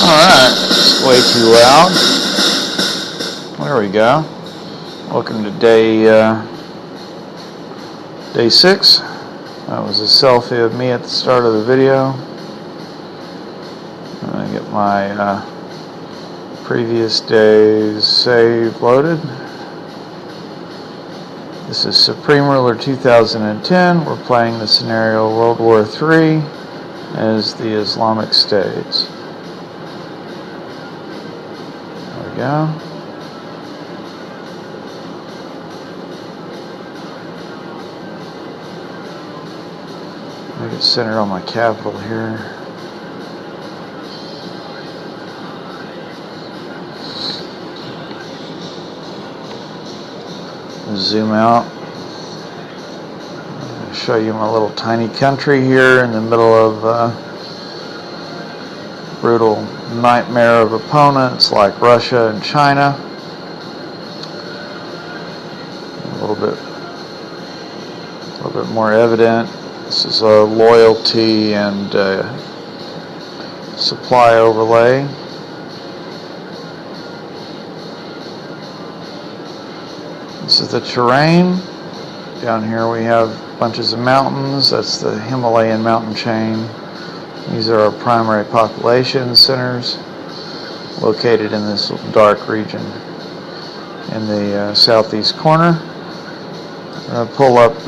Alright, it's way too loud. There we go. Welcome to day 6. That was a selfie of me at the start of the video. I'm going to get my previous day's save loaded. This is Supreme Ruler 2010. We're playing the scenario World War III as the Islamic states. There we go. Make it centered on my capital here. Zoom out. I'll show you my little tiny country here in the middle of brutal nightmare of opponents like Russia and China. A little bit more evident. This is a loyalty and supply overlay. This is the terrain. Down here we have bunches of mountains. That's the Himalayan mountain chain. These are our primary population centers located in this dark region in the southeast corner. I'm going to pull up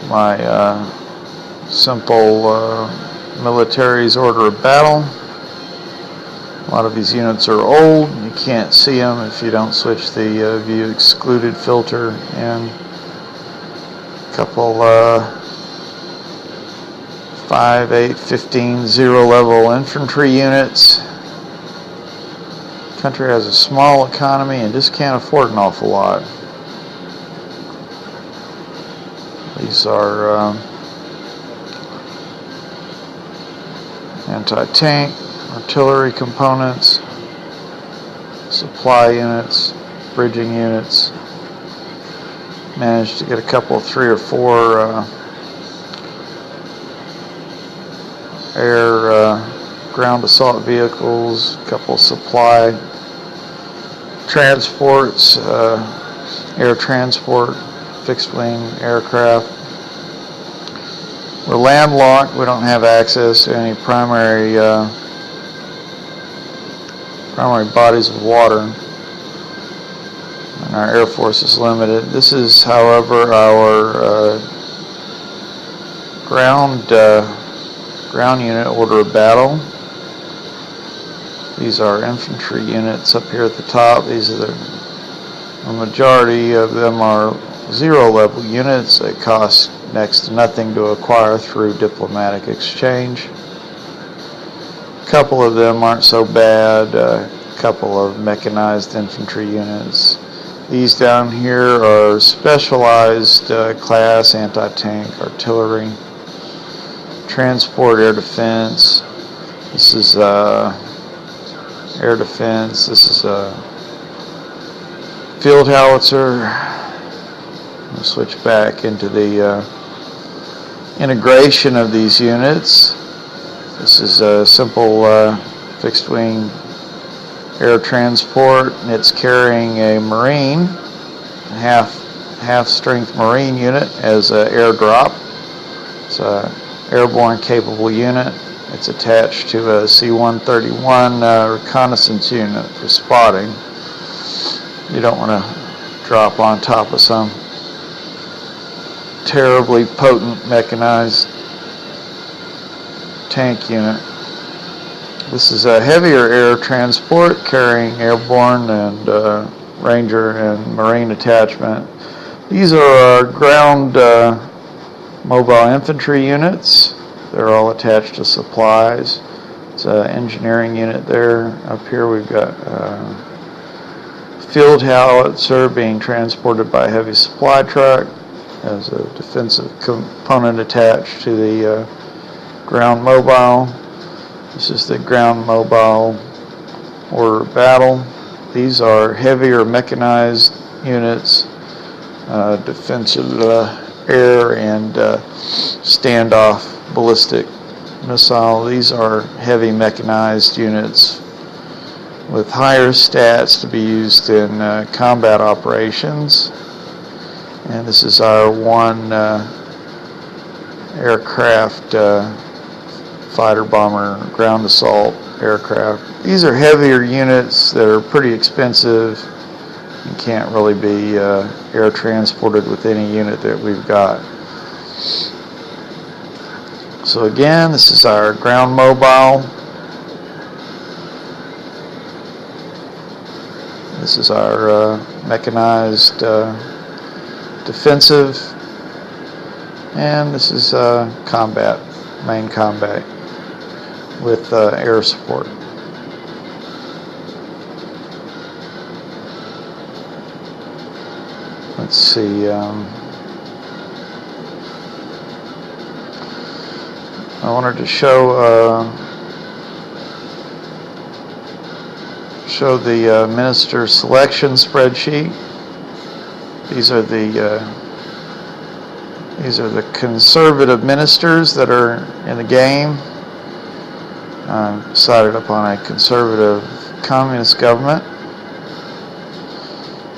my simple military's order of battle. A lot of these units are old. You can't see them if you don't switch the view excluded filter in. A couple 5, 8, 15, 0 level infantry units. The country has a small economy and just can't afford an awful lot. These are anti-tank, artillery components, supply units, bridging units. Managed to get a couple, 3 or 4 air ground assault vehicles, a couple supply transports, air transport, fixed wing aircraft. We're landlocked. We don't have access to any primary bodies of water, and our air force is limited. This is, however, our ground unit order of battle. These are infantry units up here at the top. These are the majority of them are 0 level units that cost next to nothing to acquire through diplomatic exchange. A couple of them aren't so bad. A couple of mechanized infantry units. These down here are specialized class anti-tank artillery, transport air defense. This is air defense. This is a field howitzer. We'll switch back into the integration of these units. This is a simple fixed wing air transport, and it's carrying a Marine, half strength Marine unit as an airdrop. It's an airborne capable unit. It's attached to a C-131 reconnaissance unit for spotting. You don't want to drop on top of some terribly potent mechanized tank unit. This is a heavier air transport carrying airborne and Ranger and Marine attachment. These are our ground mobile infantry units. They're all attached to supplies. It's an engineering unit there. Up here we've got field howitzer being transported by a heavy supply truck as a defensive component attached to the ground mobile. This is the ground mobile order of battle. These are heavier mechanized units, defensive air and standoff ballistic missile. These are heavy mechanized units with higher stats to be used in combat operations. And this is our one aircraft fighter bomber ground assault aircraft. These are heavier units that are pretty expensive and can't really be air transported with any unit that we've got. So again, this is our ground mobile. This is our mechanized defensive, and this is combat, main combat with air support. Let's see. I wanted to show the minister selection spreadsheet. These are the conservative ministers that are in the game. Decided upon a conservative communist government.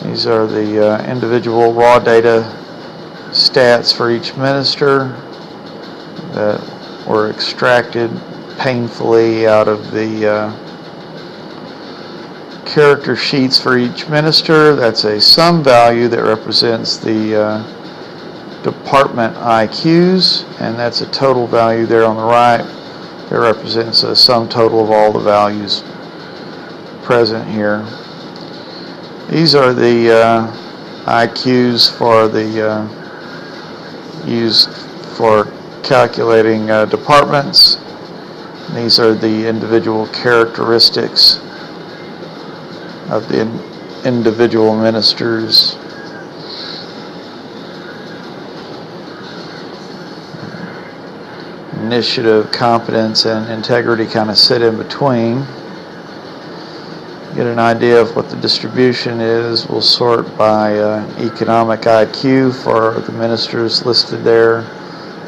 These are the individual raw data stats for each minister that were extracted painfully out of the character sheets for each minister. That's a sum value that represents the department IQs, and that's a total value there on the right that represents a sum total of all the values present here. These are the IQs for the used for calculating departments. These are the individual characteristics of the individual ministers. Initiative, competence, and integrity kind of sit in between. Get an idea of what the distribution is. We'll sort by economic IQ for the ministers listed there.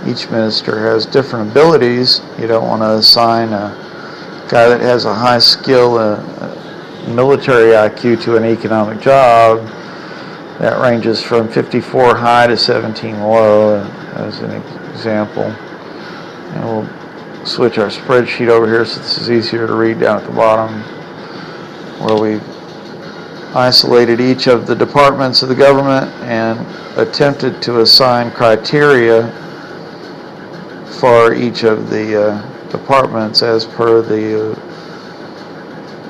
Each minister has different abilities. You don't want to assign a guy that has a high skill military IQ to an economic job. That ranges from 54 high to 17 low, as an example. And we'll switch our spreadsheet over here so this is easier to read down at the bottom, where we've isolated each of the departments of the government and attempted to assign criteria for each of the departments as per the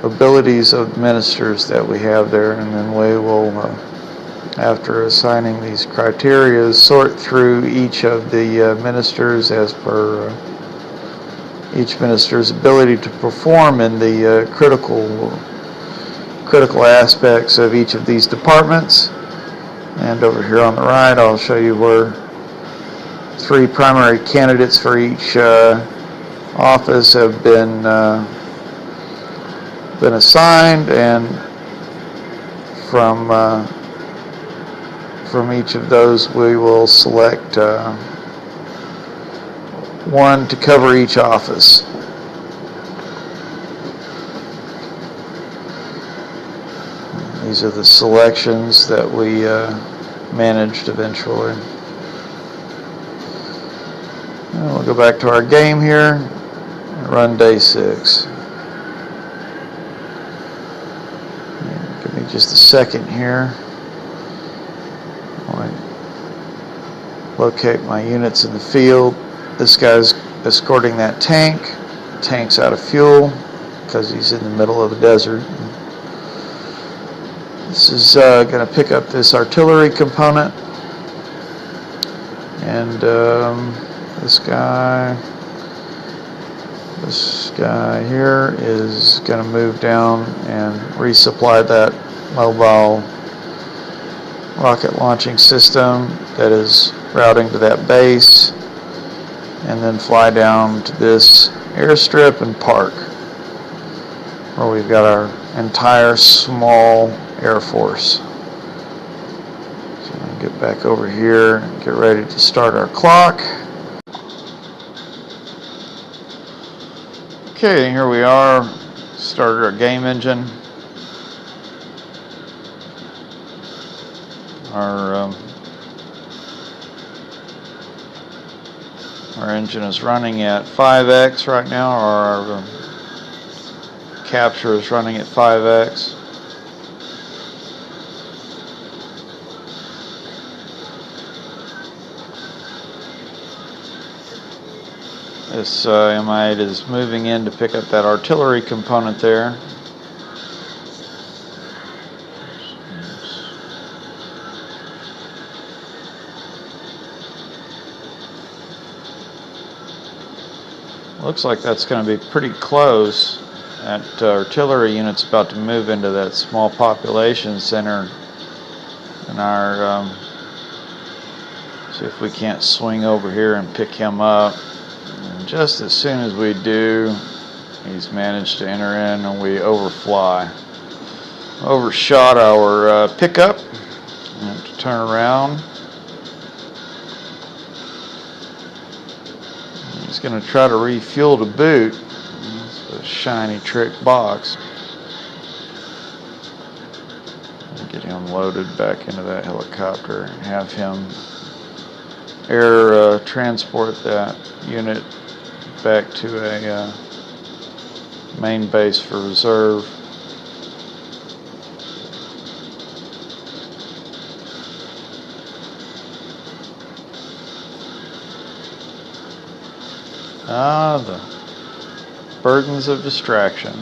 abilities of ministers that we have there. And then we will, after assigning these criteria, sort through each of the ministers as per each minister's ability to perform in the critical aspects of each of these departments. And over here on the right, I'll show you where 3 primary candidates for each office have been assigned, and from each of those we will select one to cover each office. These are the selections that we managed eventually. And we'll go back to our game here and run day 6. Give me just a second here. I'll locate my units in the field. This guy's escorting that tank. The tank's out of fuel because he's in the middle of the desert. This is going to pick up this artillery component, and this guy here is going to move down and resupply that mobile rocket launching system that is routing to that base, and then fly down to this airstrip and park, where we've got our entire small Air Force. So I'll get back over here and get ready to start our clock. Okay, here we are. Started our game engine. Our engine is running at 5x right now, or our capture is running at 5x. This M8 is moving in to pick up that artillery component there. Looks like that's going to be pretty close. That artillery unit's about to move into that small population center, and our see if we can't swing over here and pick him up. And just as soon as we do, he's managed to enter in, and we overfly. Overshot our pickup. I have to turn around. He's going to try to refuel to boot. It's a shiny trick box. Get him loaded back into that helicopter and have him air transport that unit back to a main base for reserve. The burdens of distraction.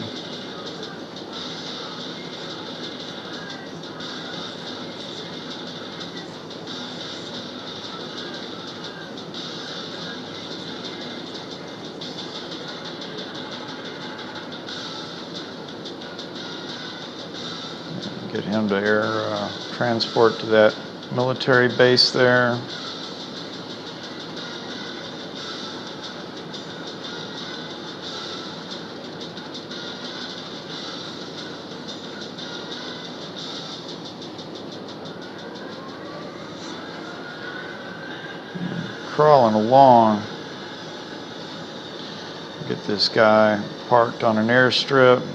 Get him to air transport to that military base there. Crawling along. Get this guy parked on an airstrip.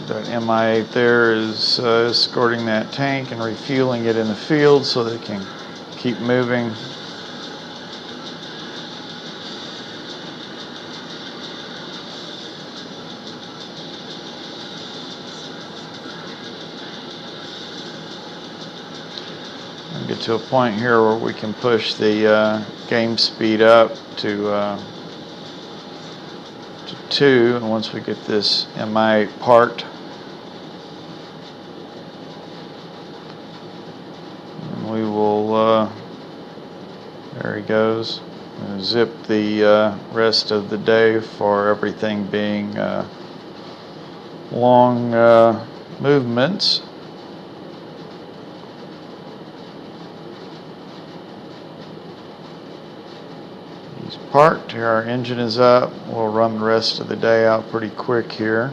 That Mi-8 there is escorting that tank and refueling it in the field so they can keep moving. We'll get to a point here where we can push the game speed up to 2, and once we get this Mi-8 parked, we will, there he goes, zip the rest of the day for everything being long movements. He's parked. Here our engine is up. We'll run the rest of the day out pretty quick here.